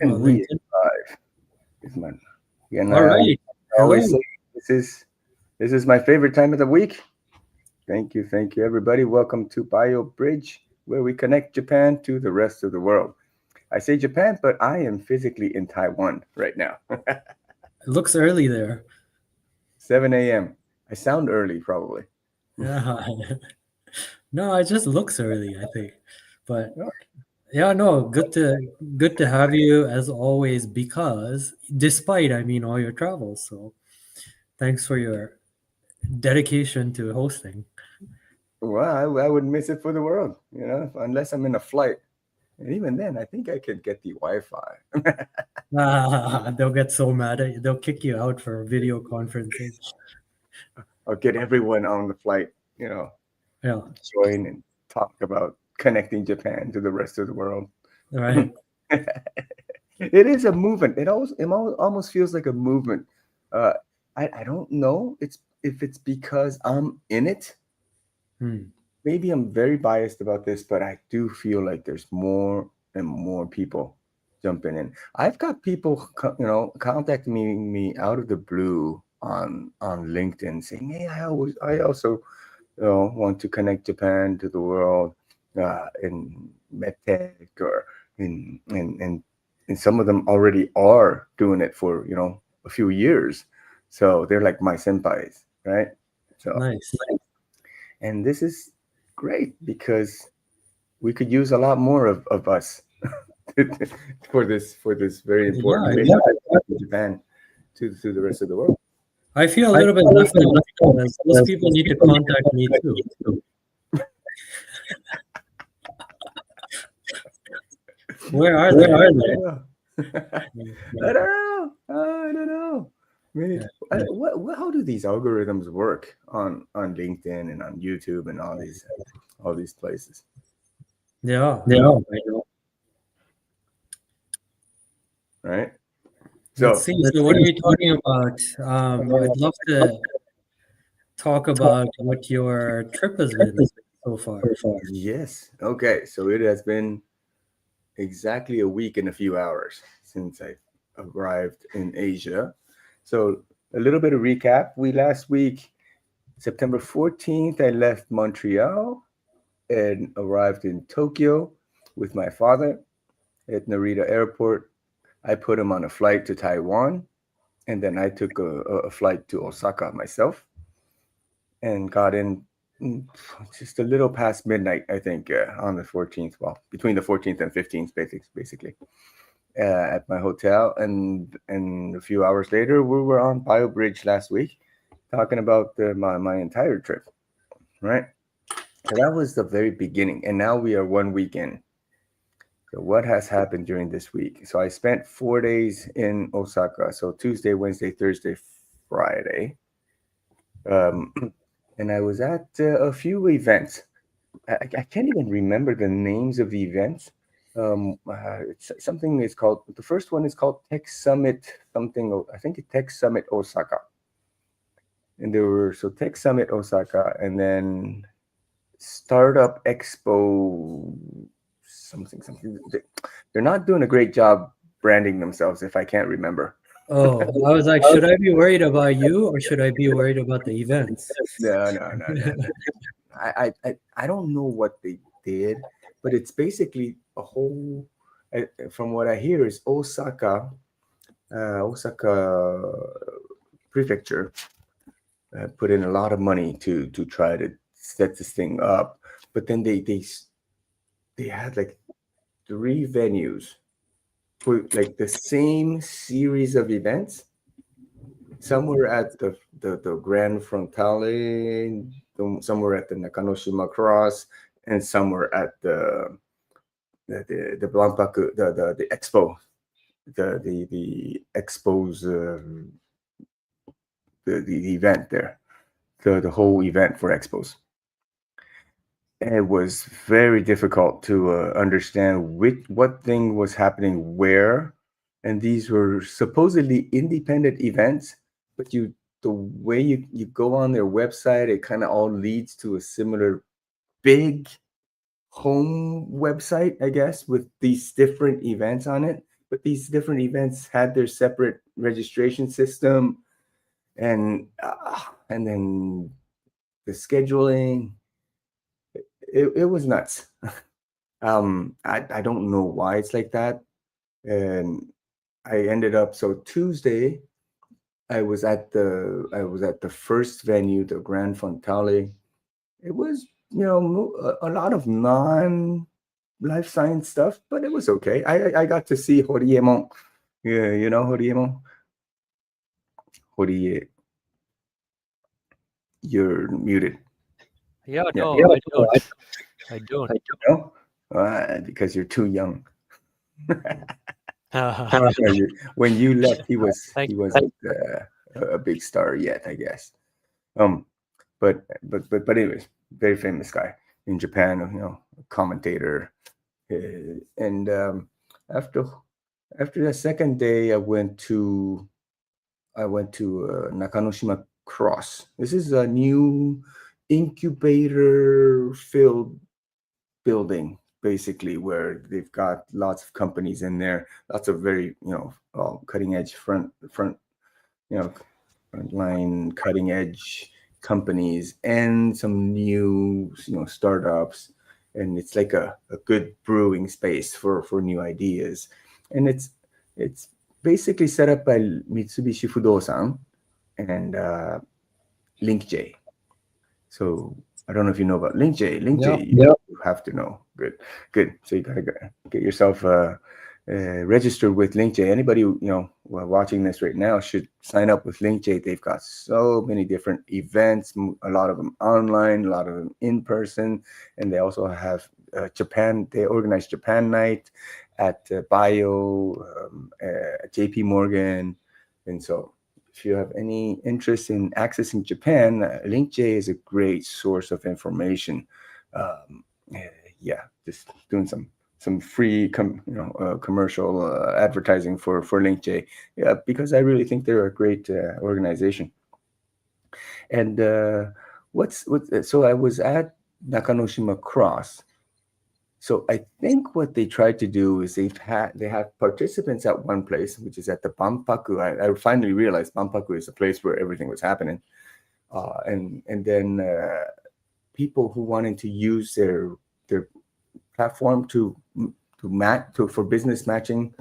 Oh, And we LinkedIn. are live. Is my and All right. I always Hello. say this is my favorite time of the week. Thank you, everybody. Welcome to BioBridge, where we connect Japan to the rest of the world. I say Japan, but I am physically in Taiwan right now. It looks early there. 7 a.m. I sound early, probably. Yeah. No, it just looks early, I think. But Oh, yeah, no, good to have you as always because despite all your travels. So thanks for your dedication to hosting. well, I wouldn't miss it for the world, unless I'm in a flight. And even then, I think I could get the Wi-Fi. They'll get so mad at you. They'll kick you out for video conferencing. I'll get everyone on the flight, you know, Yeah, join and talk about connecting Japan to the rest of the world. right. It is a movement. It almost feels like a movement. Uh, I don't know. If it's because I'm in it. Hmm. Maybe I'm very biased about this, but I do feel like there's more and more people jumping in. I've got people, contacting me out of the blue on LinkedIn saying, "Hey, I also want to connect Japan to the world in medtech or and some of them already are doing it for a few years, so they're like my senpais, right? So Nice. and this is great because we could use a lot more of us for this very Yeah, important mission in Japan to the rest of the world. I feel a little bit left out because those people need to contact me too. Where are Where they? are they? Yeah. I don't know. I don't know. I mean, Yeah. how do these algorithms work on LinkedIn and on YouTube and all these places, Yeah, I know. I know. right? Let's So see. So, what are we talking about? I'd love to talk about what your trip has been so far. yes, okay. So it has been exactly a week and a few hours since I arrived in Asia. So a little bit of recap. We last week, September 14th, I left Montreal and arrived in Tokyo with my father at Narita Airport. I put him on a flight to Taiwan, and then I took a flight to Osaka myself and got in mm, just a little past midnight, I think, on the 14th. Well, between the 14th and 15th, basically, at my hotel. And a few hours later, we were on BioBridge last week talking about my entire trip, right? So that was the very beginning. And now we are one week in. So what has happened during this week? So I spent 4 days in Osaka. So Tuesday, Wednesday, Thursday, Friday. Um, and I was at a few events. I can't even remember the names of the events. It's something is called, the first one is called Tech Summit something. I think it's Tech Summit Osaka. And there were so Tech Summit Osaka, and then Startup Expo something. They're not doing a great job branding themselves, if I can't remember. Oh, I was like, should I be worried about you or should I be worried about the events? No. I don't know what they did, but it's basically a whole. From what I hear, is Osaka prefecture put in a lot of money to try to set this thing up, but then they had like three venues for like the same series of events. Some were at the Grand Frontale, some were at the Nakanoshima Cross, and some were at the Blampaku, the Expo, the Expo's the event there, the whole event for Expos. It was very difficult to understand what thing was happening where, and these were supposedly independent events, but the way you go on their website, it kind of all leads to a similar big home website, I guess, with these different events on it. but these different events had their separate registration system, and then the scheduling. It was nuts. I don't know why it's like that, and I ended up so Tuesday. I was at the first venue, the Grand Fontale. It was, a lot of non life science stuff, but it was okay. I got to see Horiemon. Yeah, you know Horiemon. Horie, you're muted. Yeah, Yeah, no, I don't. I don't. no, because you're too young. When you left, he was Thank he you. wasn't a big star yet, I guess. Um, but anyways, very famous guy in Japan. Commentator. And after after the second day, I went to Nakanoshima Cross. This is a new incubator filled building, basically, where they've got lots of companies in there, lots of very cutting edge front you know frontline cutting edge companies, and some new startups. And it's like a good brewing space for new ideas. And it's basically set up by Mitsubishi Fudosan and Link J. So I don't know if you know about Link J. Link Yeah. J, you have to know. Good, good. So you gotta get yourself registered with Link J. Anybody watching this right now should sign up with Link J. They've got so many different events, a lot of them online, a lot of them in person, and they also have Japan. They organize Japan Night at JP Morgan, and so if you have any interest in accessing Japan, Link J is a great source of information. Um, eh, yeah, just doing some free commercial advertising for Link J, yeah, because I really think they're a great organization. And so I was at Nakanoshima Cross. So I think what they tried to do is they have participants at one place, which is at the Banpaku. I finally realized Banpaku is a place where everything was happening, and then people who wanted to use their platform for business matching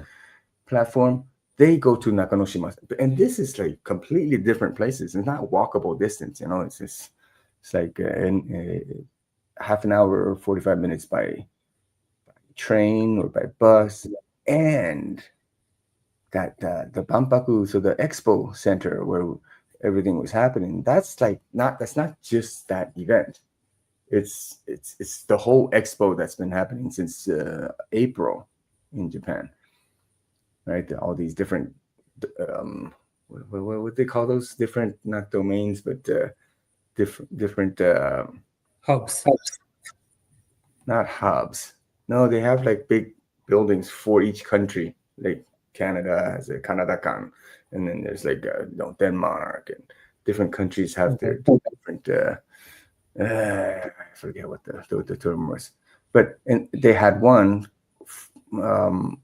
platform, they go to Nakanoshima. And this is like completely different places. It's not walkable distance, it's like in half an hour or 45 minutes by train or by bus. And that the Banpaku, so the expo center where everything was happening, that's not just that event. It's the whole expo that's been happening since April in Japan, right? All these different what they call those, different, not domains, but different Hubs. not hubs. No, they have like big buildings for each country. Like Canada has a Canada-kan, and then there's like Denmark, and different countries have their different. I forget what the term was, and they had one,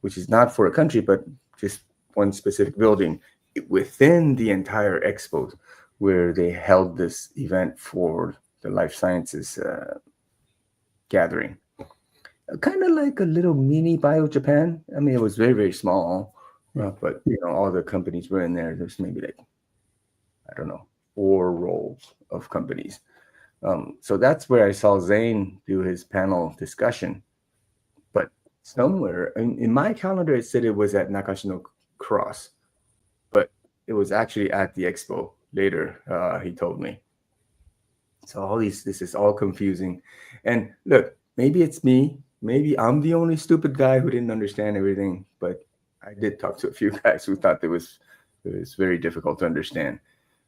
which is not for a country, but just one specific building within the entire expo, where they held this event for the life sciences gathering. Kind of like a little mini Bio Japan. I mean, it was very, very small, but all the companies were in there. There's maybe like, I don't know, 4 rows of companies. So that's where I saw Zane do his panel discussion. But somewhere in my calendar, it said it was at Nakashino Cross, but it was actually at the expo later, he told me. So this is all confusing. And look, maybe it's me. Maybe I'm the only stupid guy who didn't understand everything. But I did talk to a few guys who thought it was very difficult to understand.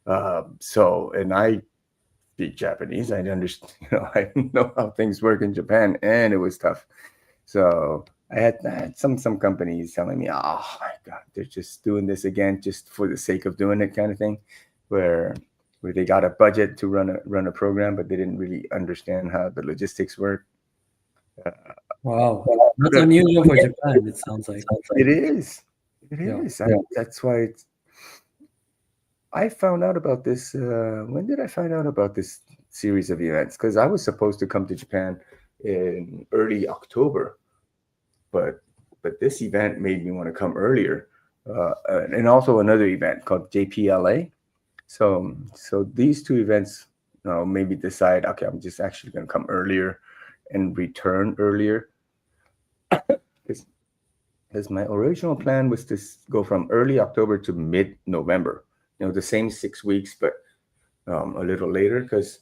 And I speak Japanese. I understand. I know how things work in Japan, and it was tough. So I had some companies telling me, "Oh my God, they're just doing this again, just for the sake of doing it," kind of thing, where they got a budget to run a program, but they didn't really understand how the logistics work. Wow, that's unusual for Japan. It sounds like. It is. It Yeah. is. That's why I found out about this. When did I find out about this series of events? Because I was supposed to come to Japan in early October, but this event made me want to come earlier, and also another event called JPLA. So these two events made me decide. Okay, I'm just actually going to come earlier and return earlier. Because my original plan was to go from early October to mid-November. The same 6 weeks, but a little later. Because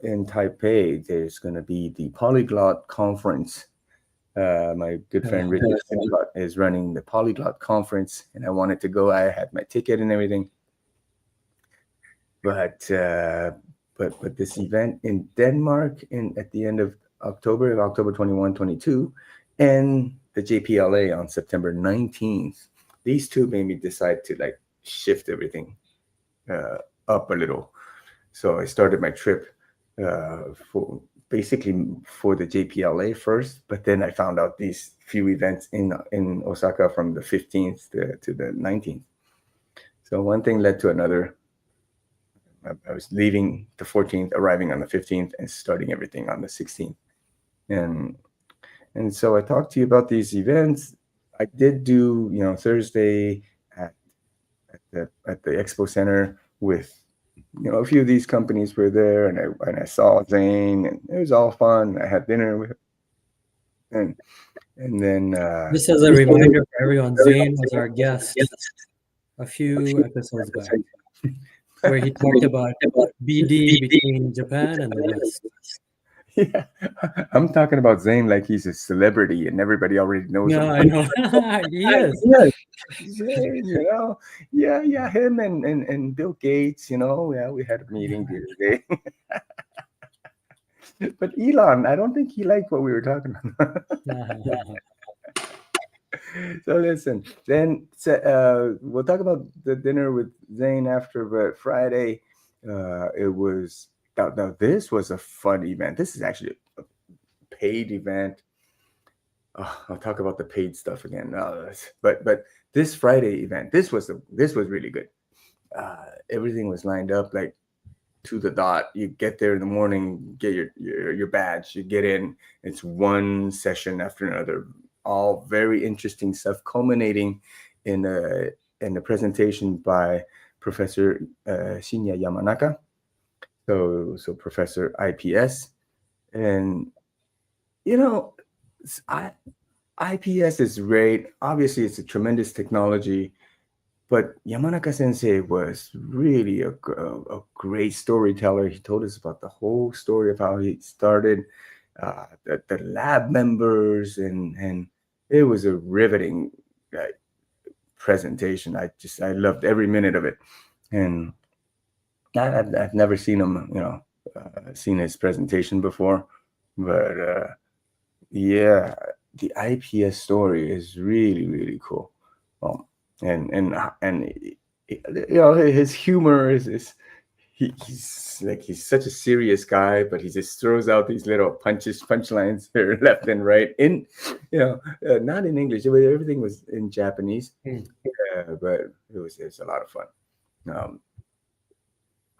in Taipei, there's going to be the Polyglot Conference. My good friend Yeah. Richard is running the Polyglot Conference, and I wanted to go. I had my ticket and everything. But this event in Denmark at the end of October 21, 22, and the JPLA on September 19th. These two made me decide to like shift everything up a little. So I started my trip for the JPLA first, but then I found out these few events in Osaka from the 15th to the 19th. So one thing led to another. I was leaving the 14th, arriving on the 15th, and starting everything on the 16th. And so I talked to you about these events. I did do, Thursday at the Expo Center with, a few of these companies were there, and I saw Zane, and it was all fun. I had dinner with him, and then Just as a reminder for everyone, Zane was our guest a few episodes back, where he talked about BD between Japan and the West. yeah, I'm talking about Zane like he's a celebrity and everybody already knows Yeah, him. I know. Yes. Zane, yeah, him and Bill Gates, we had a meeting the other day. But Elon, I don't think he liked what we were talking about. So listen, then we'll talk about the dinner with Zane after. But Friday, it was now. This was a fun event. This is actually a paid event. Oh, I'll talk about the paid stuff again. But this Friday event, this was really good. Everything was lined up like to the dot. You get there in the morning, get your badge, you get in. It's one session after another, all very interesting stuff, culminating in a presentation by Professor Shinya Yamanaka. So Professor IPS, and IPS is great. Obviously, it's a tremendous technology. But Yamanaka Sensei was really a great storyteller. He told us about the whole story of how he started, the lab members, and it was a riveting presentation. I loved every minute of it, and I've never seen him, seen his presentation before, but yeah, the IPS story is really, really cool. And his humor is he's such a serious guy, but he just throws out these little punchlines here left and right not in English. Everything was in Japanese, but it was a lot of fun.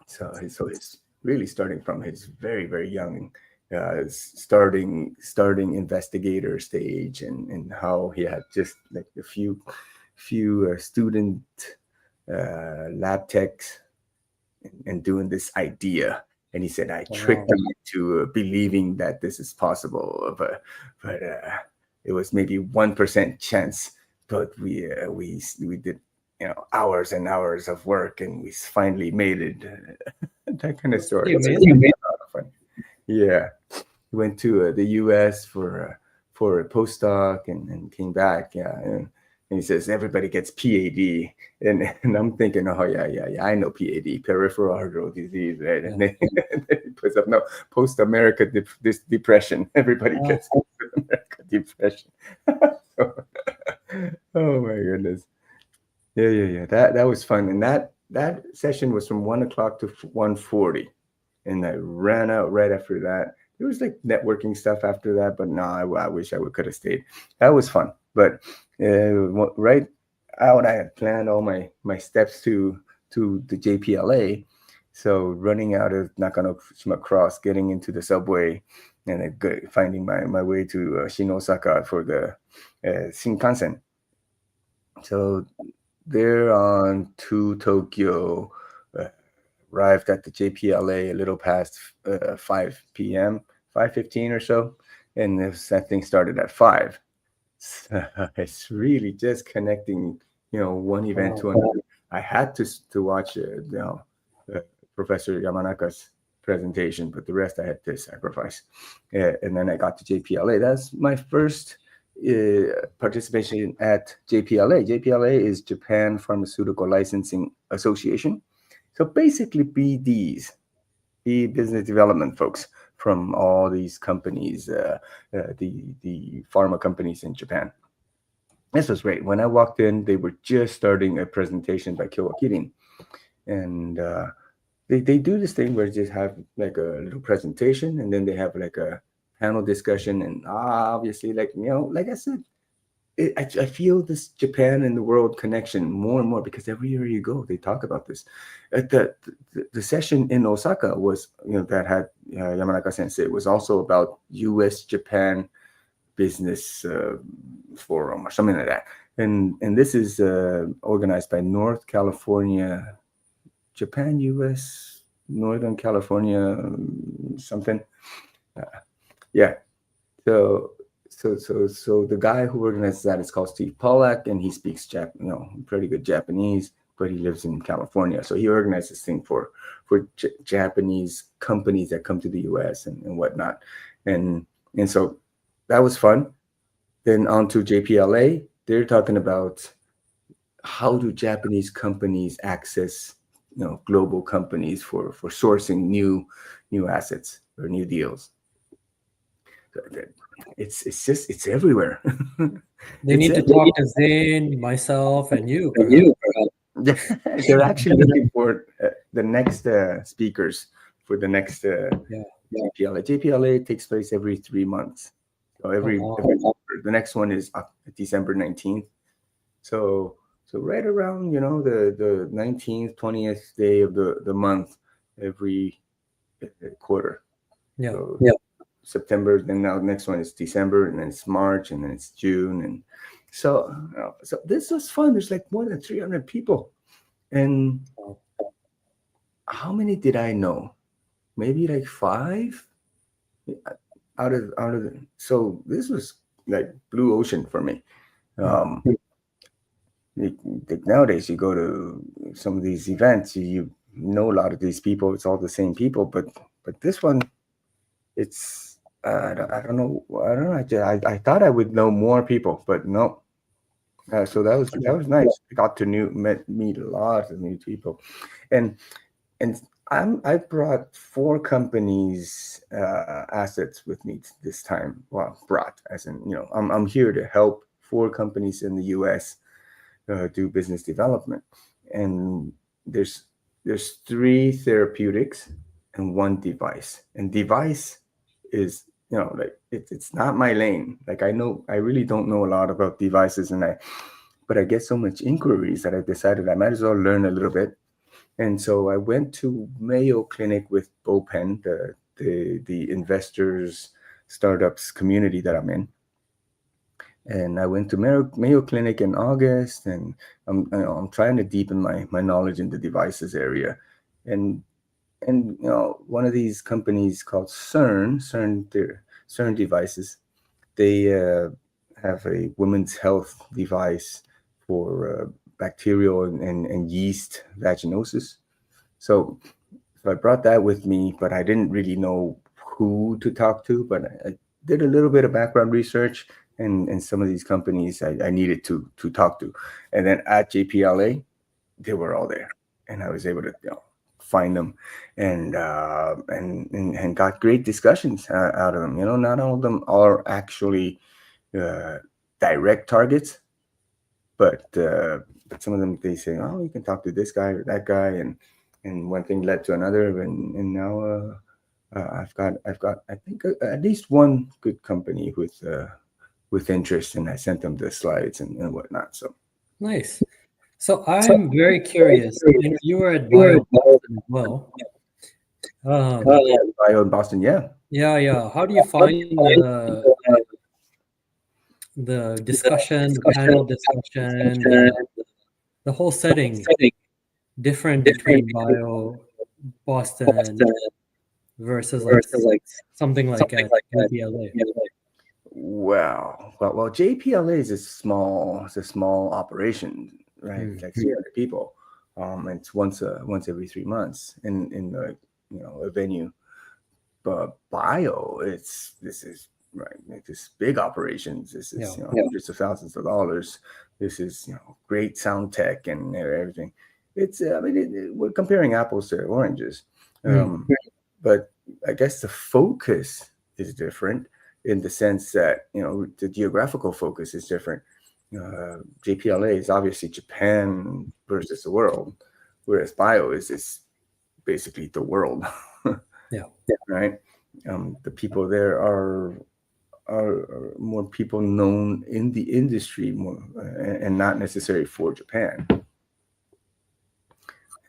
So he's really starting from his very, very young starting investigator stage, and how he had just like a few student lab techs and doing this idea, and he said I tricked them into believing that this is possible, but it was maybe 1% chance, but we did hours and hours of work, and we finally made it. That kind of story. Yeah, he went to the U.S. for a postdoc and came back. Yeah, and he says everybody gets PAD, and I'm thinking, oh yeah, I know PAD, peripheral arterial disease, right? And then he puts up post America depression. Everybody gets post America depression. Oh my goodness. Yeah. That was fun, and that session was from 1:00 to 1:40, and I ran out right after that. There was like networking stuff after that, but no, I wish I could have stayed. That was fun, but right out. I had planned all my steps to the JPLA. So running out of Nakanoshima Cross, getting into the subway, and then finding my way to Shinosaka for the Shinkansen. So there on to Tokyo, uh, arrived at the JPLA a little past 5 p.m., 5:15 or so, and that thing started at 5. So it's really just connecting, one event Wow. to another. I had to watch, uh, Professor Yamanaka's presentation, but the rest I had to sacrifice. And then I got to JPLA. That's my first participation at JPLA. JPLA is Japan Pharmaceutical Licensing Association. So basically, BDs, the business development folks from all these companies, the pharma companies in Japan. This was great. When I walked in, they were just starting a presentation by Kyowa Kirin, and they do this thing where they just have like a little presentation, and then they have like a panel discussion, and obviously, like I said, I feel this Japan and the world connection more and more because every year you go, they talk about this. At the session in Osaka was, that had Yamanaka Sensei, was also about U.S. Japan business forum or something like that. And this is organized by North California, Japan, U.S., Northern California, something. Uh, yeah, so so the guy who organizes that is called Steve Pollack, and he speaks pretty good Japanese, but he lives in California. So he organizes this thing for Japanese companies that come to the U.S. and whatnot, and so that was fun. Then on to JPLA, they're talking about how do Japanese companies access global companies for sourcing new assets or new deals. It's everywhere. They It's need to everywhere. talk to Zane, myself, and you, And perhaps. you, they're actually looking for the next speakers for the next Yeah. JPLA. JPLA takes place every 3 months. So Oh, wow. the next one is December 19th. So right around the 19th, 20th day of the month every quarter. Yeah. So September, then now the next one is December, and then it's March, and then it's June, and so this was fun. There's like more than 300 people, and Wow. how many did I know? Maybe like five out of the, so this was like blue ocean for me. Hmm. Um, Nowadays you go to some of these events, you know a lot of these people. It's all the same people, but this one, it's I don't know. I don't know. I thought I would know more people, but no. So that was nice. I got to meet a lot of new people, and and I brought four companies assets with me this time. Well, brought as in I'm here to help four companies in the U.S. Do business development, and there's there's three therapeutics and one device, and device is like it's not my lane. Like I really don't know a lot about devices, but I get so much inquiries that I decided I might as well learn a little bit. And so I went to Mayo Clinic with Bopen, the investors startups community that I'm in, and I went to Mayo Clinic in August, and I'm trying to deepen my knowledge in the devices area, and one of these companies called CERN Devices, they have a women's health device for bacterial and yeast vaginosis. So so I brought that with me, but I didn't really know who to talk to. But I did a little bit of background research, and some of these companies I needed to talk to. And then at JPLA, they were all there, and I was able to find them, and got great discussions out of them. Not all of them are actually uh, direct targets, but some of them, they say, oh, you can talk to this guy or that guy, and one thing led to another, and now I've got I think at least one good company with interest, and I sent them the slides and whatnot. So Nice. So I'm very curious. You were at Bio Boston as well. Um, Bio in Boston, yeah. yeah. How do you find the discussion, the panel discussion, the whole setting different between Bio Boston versus like something like at UCLA? Well, JPLA is it's a small operation, right? It's like 300 people. It's once every 3 months in the a venue. But Bio, this is right. Like this big operations. This is Yeah. hundreds of thousands of dollars. This is great sound tech and everything. It's we're comparing apples to oranges, um, but I guess the focus is different in the sense that the geographical focus is different. JPLA is obviously Japan versus the world, whereas Bio is basically the world. Yeah. Right. The people there are more people known in the industry more, and not necessarily for Japan.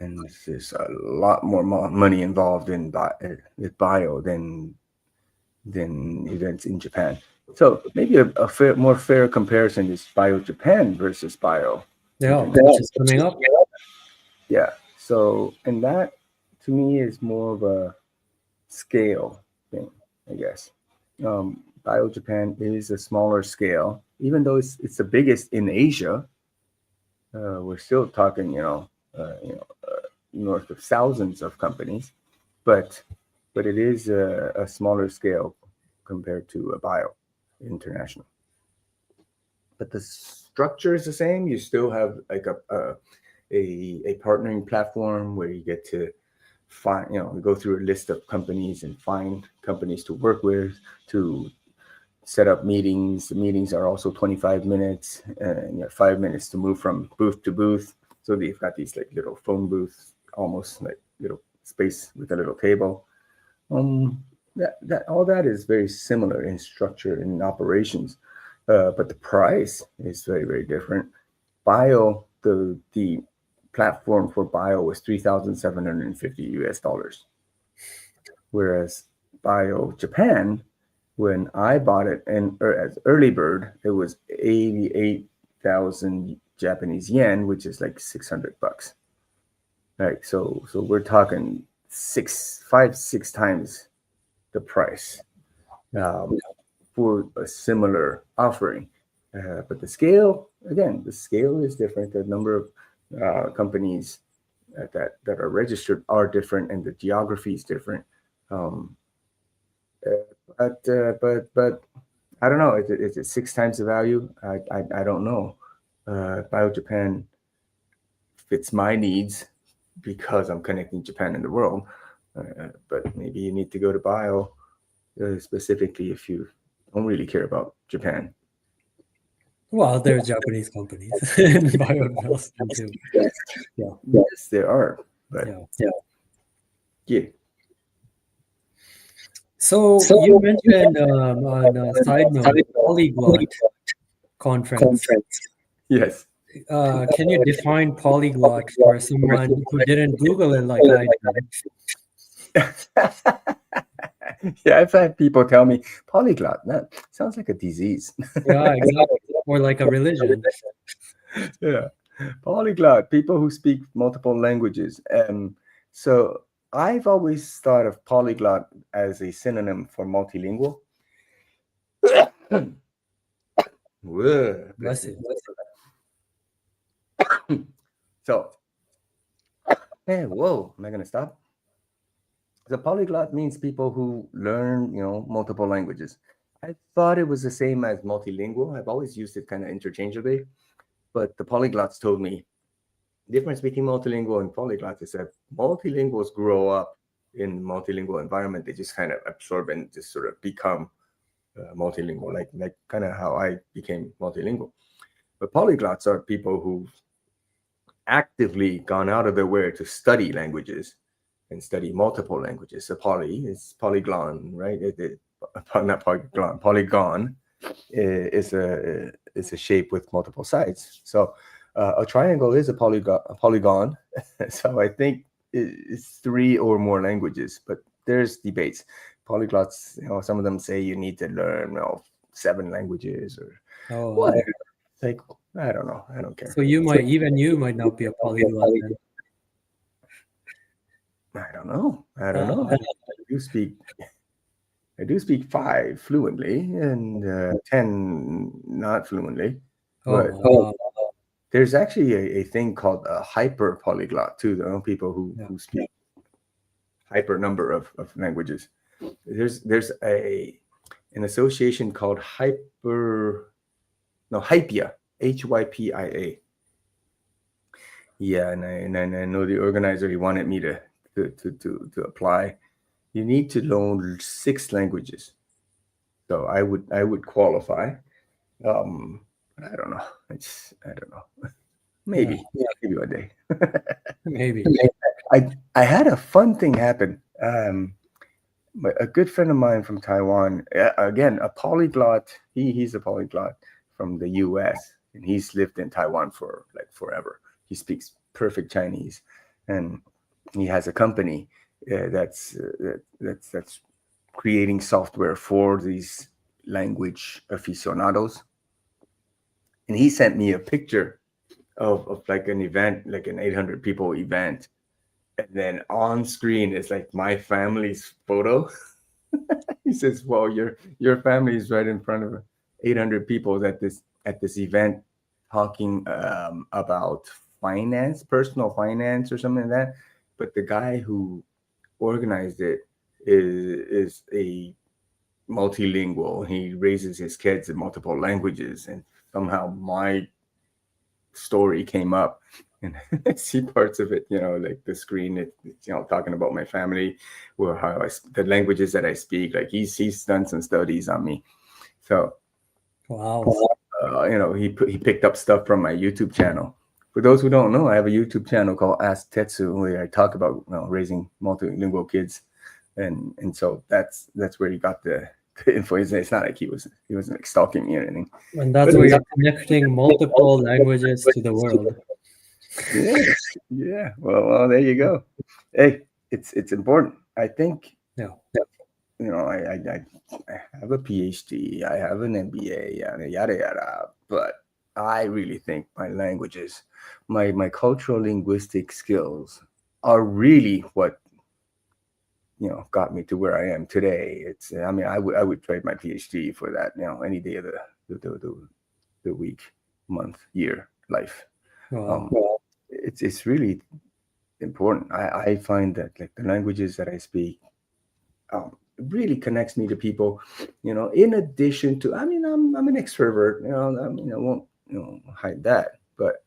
And there's a lot more money involved in with Bio than events in Japan. So maybe a more fair comparison is Bio Japan versus Bio Yeah, International. which is coming up. Yeah. So, and that to me is more of a scale thing, I guess. Bio Japan is a smaller scale, even though it's the biggest in Asia. We're still talking, north of thousands of companies, but it is a smaller scale compared to a Bio International. But the structure is the same. You still have like a partnering platform where you get to find, go through a list of companies and find companies to work with, to set up meetings. The meetings are also 25 minutes, and you have 5 minutes to move from booth to booth. So they've got these like little phone booths, almost like little space with a little table. That all that is very similar in structure and operations, but the price is very, very different. Bio, the platform for Bio was $3,750, whereas Bio Japan, when I bought it and as early bird, it was 88,000 Japanese yen, which is like $600. Right, so we're talking 6 times the price for a similar offering. But the scale is different. The number of companies that are registered are different, and the geography is different. But I don't know. Is it 6 times the value? I don't know. Bio Japan fits my needs because I'm connecting Japan and the world. But maybe you need to go to Bio specifically if you don't really care about Japan. Well, there are Japanese companies in Bio Boston too. Yeah. Yes, there are. But yeah. So you mentioned on a side note, polyglot conference. Yes. Can you define polyglot for someone who didn't Google it like I did? Yeah, I've had people tell me polyglot. That sounds like a disease. Yeah, exactly. Or like a religion. Yeah, polyglot, people who speak multiple languages. So I've always thought of polyglot as a synonym for multilingual. Whoa, Bless you. So, hey, whoa, am I gonna stop? The polyglot means people who learn, multiple languages. I thought it was the same as multilingual. I've always used it kind of interchangeably, but the polyglots told me the difference between multilingual and polyglots is that multilinguals grow up in multilingual environment. They just kind of absorb and just sort of become multilingual, like kind of how I became multilingual. But polyglots are people who've actively gone out of their way to study languages and study multiple languages. So poly is polyglon, right? Not polygon is a shape with multiple sides. So A triangle is a polygon. So I think it's three or more languages, but there's debates. Polyglots, some of them say you need to learn, 7 languages or Oh, wow. whatever. Like, I don't know. I don't care. So you might not be a polyglot then. I don't know. I don't know. Uh, I do speak 5 fluently and 10 not fluently, oh, but wow. there's actually a thing called a hyper polyglot too. There are people Yeah. who speak hyper number of languages. There's an association called Hypia, HYPIA. Yeah, and I know the organizer. He wanted me to apply. You need to learn 6 languages, so I would qualify. I don't know. I don't know. Maybe, Yeah, maybe one day. maybe. I had a fun thing happen. A good friend of mine from Taiwan, again a polyglot. He's a polyglot from the U.S. and he's lived in Taiwan for like forever. He speaks perfect Chinese, and he has a company that's creating software for these language aficionados. And he sent me a picture of like an event, like an 800 people event, and then on screen is like my family's photo. He says, "Well, your family is right in front of 800 people at this event, talking about finance, personal finance, or something like that." But the guy who organized it is a multilingual. He raises his kids in multiple languages, and somehow my story came up, and I see parts of it, like the screen, talking about my family, or the languages that I speak. Like he's done some studies on me, so Wow. he picked up stuff from my YouTube channel. For those who don't know, I have a YouTube channel called Ask Tetsu, where I talk about raising multilingual kids, and so that's where he got the info. It's not like he wasn't like stalking me or anything. And that's where you're connecting multiple languages to the world. Yeah. Well, there you go. Hey, it's important. I think Yeah. I have a PhD, I have an MBA, yada yada yada. But I really think my languages, my cultural linguistic skills, are really what got me to where I am today. I would trade my PhD for that, any day of the week, month, year, life. Wow. It's really important. I find that like the languages that I speak really connects me to people. In addition to, I'm an extrovert. I won't hide that. But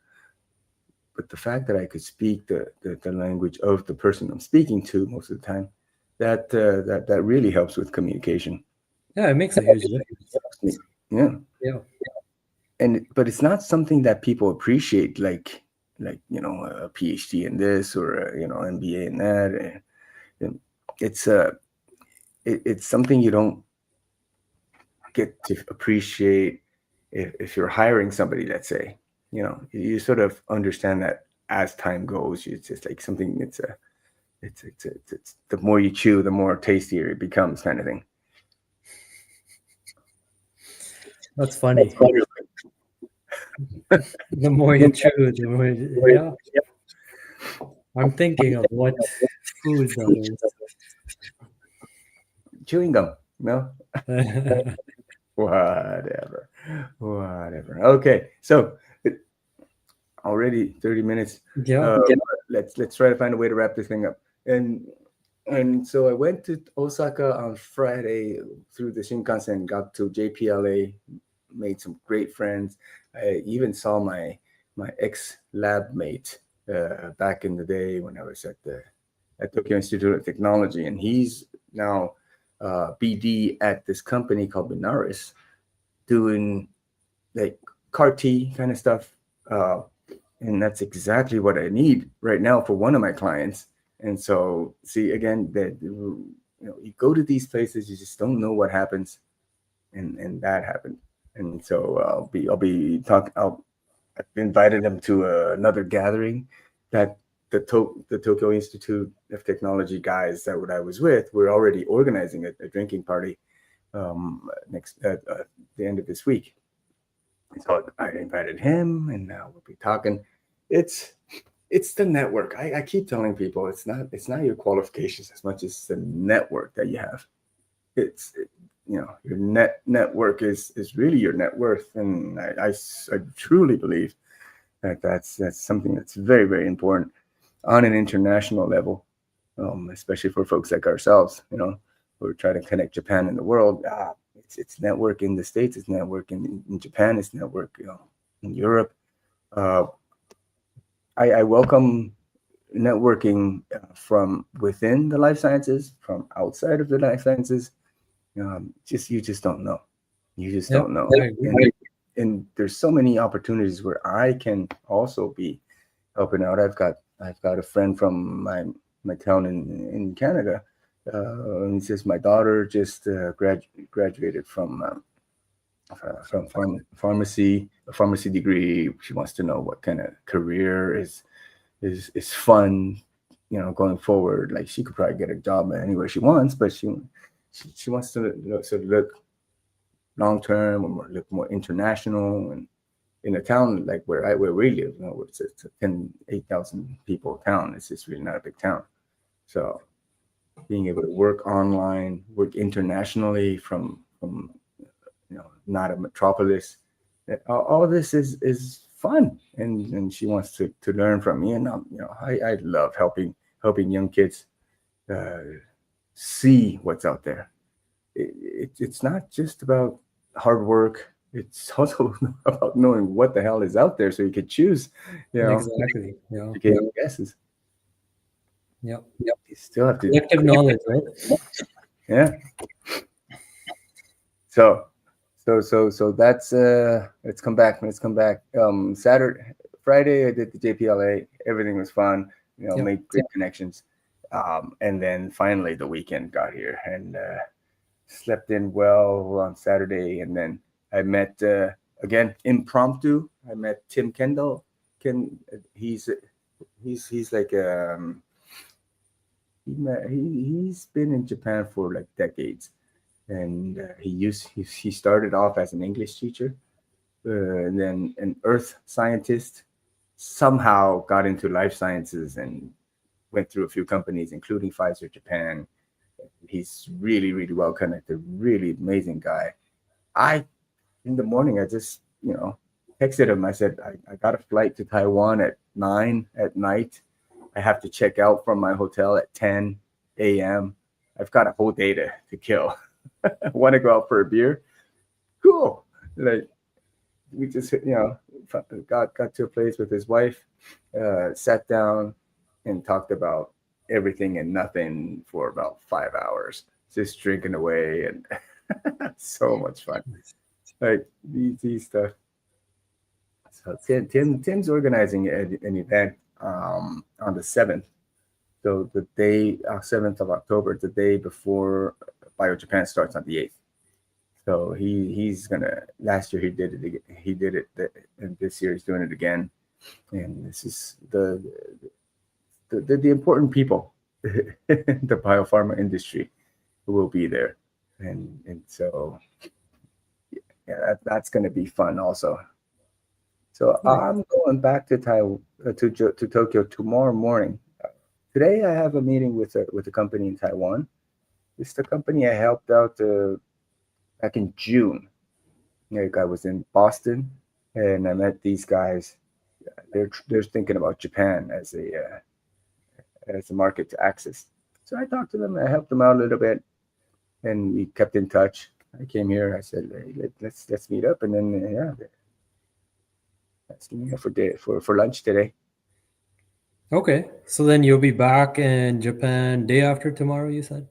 the fact that I could speak the language of the person I'm speaking to most of the time, that really helps with communication. Yeah, it makes a huge difference. Yeah. Yeah. But it's not something that people appreciate, like a PhD in this or MBA in that. It's it's something you don't get to appreciate if you're hiring somebody. Let's say you sort of understand that as time goes. It's just like something. It's the more you chew, the more tastier it becomes, kind of thing. That's funny. The more you chew, the more yeah. I'm thinking of what food that Chewing gum, no? is. Whatever. Okay, so already 30 minutes. Yeah. Let's try to find a way to wrap this thing up. And so I went to Osaka on Friday through the Shinkansen, got to JPLA, made some great friends. I even saw my ex lab mate back in the day when I was at Tokyo Institute of Technology, and he's now BD at this company called Benares, doing like CAR T kind of stuff, and that's exactly what I need right now for one of my clients. And so, see again that you go to these places, you just don't know what happens, and that happened. And so I'll be talking. invited them to another gathering that the Tokyo Institute of Technology guys that I was with were already organizing a drinking party next at the end of this week. So I invited him, and now we'll be talking. It's it's the network. I keep telling people it's not your qualifications as much as the network that you have. Your network is really your net worth, and I truly believe that that's something that's very, very important on an international level, especially for folks like ourselves. We're trying to connect Japan and the world. It's network in the States, it's network in Japan, it's network in Europe. Uh, I welcome networking from within the life sciences, from outside of the life sciences. You just don't know. You just Yep, don't know. I agree. And there's so many opportunities where I can also be helping out. I've got a friend from my town in Canada. And he says my daughter just graduated from pharmacy, a pharmacy degree. She wants to know what kind of career is fun, going forward. Like she could probably get a job anywhere she wants, but she wants to sort of look long term or look more international. And in a town like where we live, it's a 8,000 people town. It's just really not a big town. So being able to work online, work internationally from not a metropolis, all this is fun, and she wants to learn from me. And I love helping young kids uh, see what's out there. It's not just about hard work. It's also about knowing what the hell is out there, so you could choose. Exactly. Yeah. Educate your guesses. Yep. You still have to, Collective knowledge, right? yeah. So that's let's come back. Saturday, Friday, I did the JPLA. Everything was fun. Yep. Made great connections. And then finally the weekend got here, and slept in well on Saturday. And then I met again impromptu. I met Tim Kendall. He's like he's been in Japan for like decades, and he started off as an English teacher, and then an earth scientist. Somehow got into life sciences and went through a few companies, including Pfizer Japan. He's really, really well connected, really amazing guy. I In the morning, I just texted him. I said I got a flight to Taiwan at 9 at night. I have to check out from my hotel at 10 a.m. I've got a whole day to kill. I want to go out for a beer. Cool. Like we just got to a place with his wife, sat down and talked about everything and nothing for about 5 hours, just drinking away, and so much fun. Like these stuff. So Tim's organizing an event on the 7th. So the day 7th of October, the day before Bio Japan starts on the 8th. So he's gonna. Last year he did it. He did it, and this year he's doing it again. And this is the important people, the biopharma industry, who will be there, and so yeah, that's going to be fun also. So I'm going back to to Tokyo tomorrow morning. Today I have a meeting with a company in Taiwan. It's the company I helped out back in June. Like I was in Boston, and I met these guys. They're thinking about Japan as a market to access. So I talked to them. I helped them out a little bit, and we kept in touch. I came here. I said, hey, let's meet up, and then let's meet up for lunch today. Okay. So then you'll be back in Japan day after tomorrow, you said?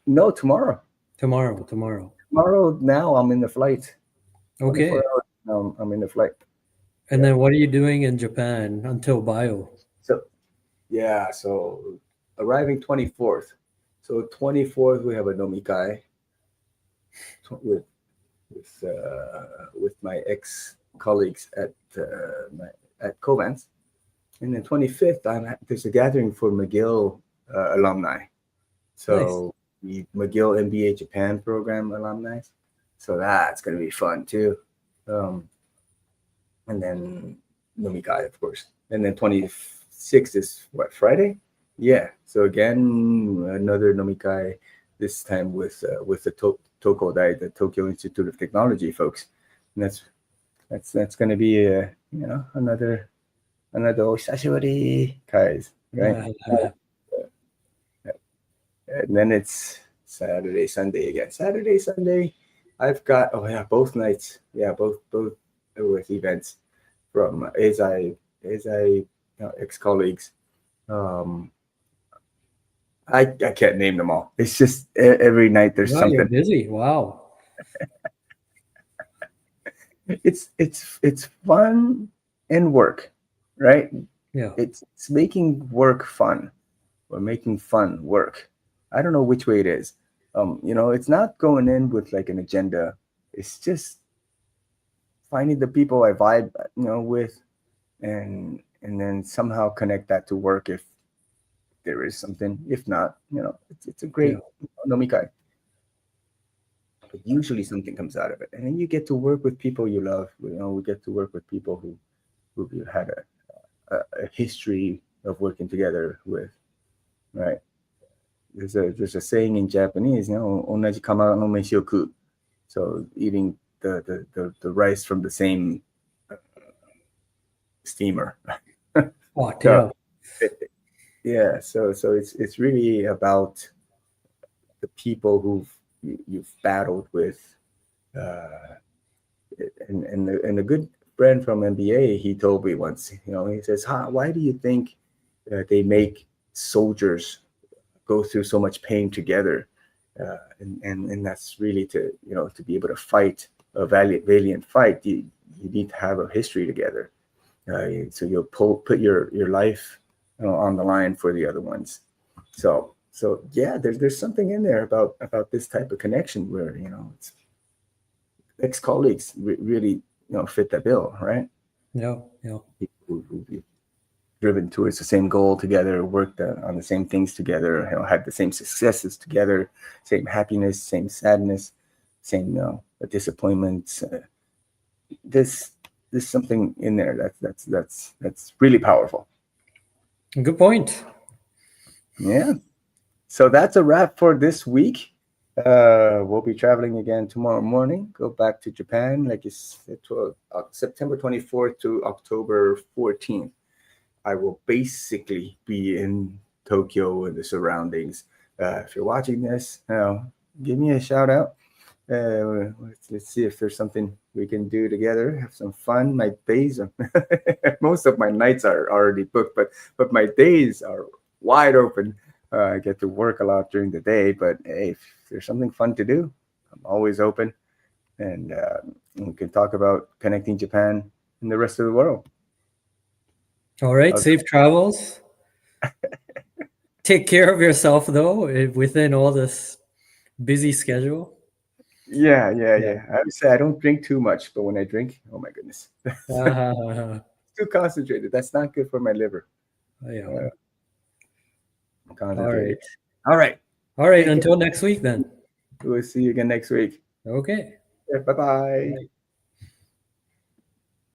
No, tomorrow. Tomorrow. Tomorrow. Now I'm in the flight. Okay. 24 hours now I'm in the flight. And then what are you doing in Japan until Bio? So arriving 24th. So 24th we have a nomikai with my ex colleagues at Covance. And then 25th, there's a gathering for McGill alumni. Nice. So the McGill MBA Japan program alumni. So that's going to be fun too. Um, and then Nomikai, of course. And then 26th is what, Friday? Yeah. So again, another Nomikai, this time with the Tokodai, the Tokyo Institute of Technology folks. And that's going to be another Osashibari guys, right? And then it's Saturday, Sunday again. Saturday, Sunday, I've got both nights. Yeah, both with events from as I ex colleagues. Um, I can't name them all. It's just every night there's Wow, you're something. busy. Wow. It's fun and work, right? Yeah. It's making work fun or making fun work. I don't know which way it is. It's not going in with like an agenda. It's just finding the people I vibe, with, and then somehow connect that to work if there is something. If not, it's a Yeah. great nomikai. But usually something comes out of it, and then you get to work with people you love. We get to work with people who you had a history of working together with, right? There's a saying in Japanese, 同じ釜の飯を食う. So eating the rice from the same steamer. Oh, So, yeah. yeah, so it's really about the people you've battled with, and a good friend from MBA, he told me once, he says, why do you think they make soldiers go through so much pain together? And that's really to be able to fight a valiant fight. You need to have a history together. So you'll put your life on the line for the other ones. So yeah, there's something in there about this type of connection where it's ex-colleagues really fit that bill, right? Yeah. Yeah. People who've driven towards the same goal together, worked on the same things together, had the same successes together, same happiness, same sadness, same disappointments. There's something in there that's really powerful. Good point. Yeah. So that's a wrap for this week. We'll be traveling again tomorrow morning. Go back to Japan, like it's September 24th to October 14th. I will basically be in Tokyo and the surroundings. If you're watching this, give me a shout out. Let's see if there's something we can do together. Have some fun. My days are most of my nights are already booked, but my days are wide open. I get to work a lot during the day, but hey, if there's something fun to do, I'm always open, and we can talk about connecting Japan and the rest of the world. All right. How's Safe travels. Take care of yourself, though, within all this busy schedule. Yeah. Yeah. I would say I don't drink too much, but when I drink, oh my goodness, too concentrated. That's not good for my liver. Yeah. I'm All concentrated. right. All right. All right. Take care. Until next week, then. We'll see you again next week. Okay. Yeah, bye-bye. Bye.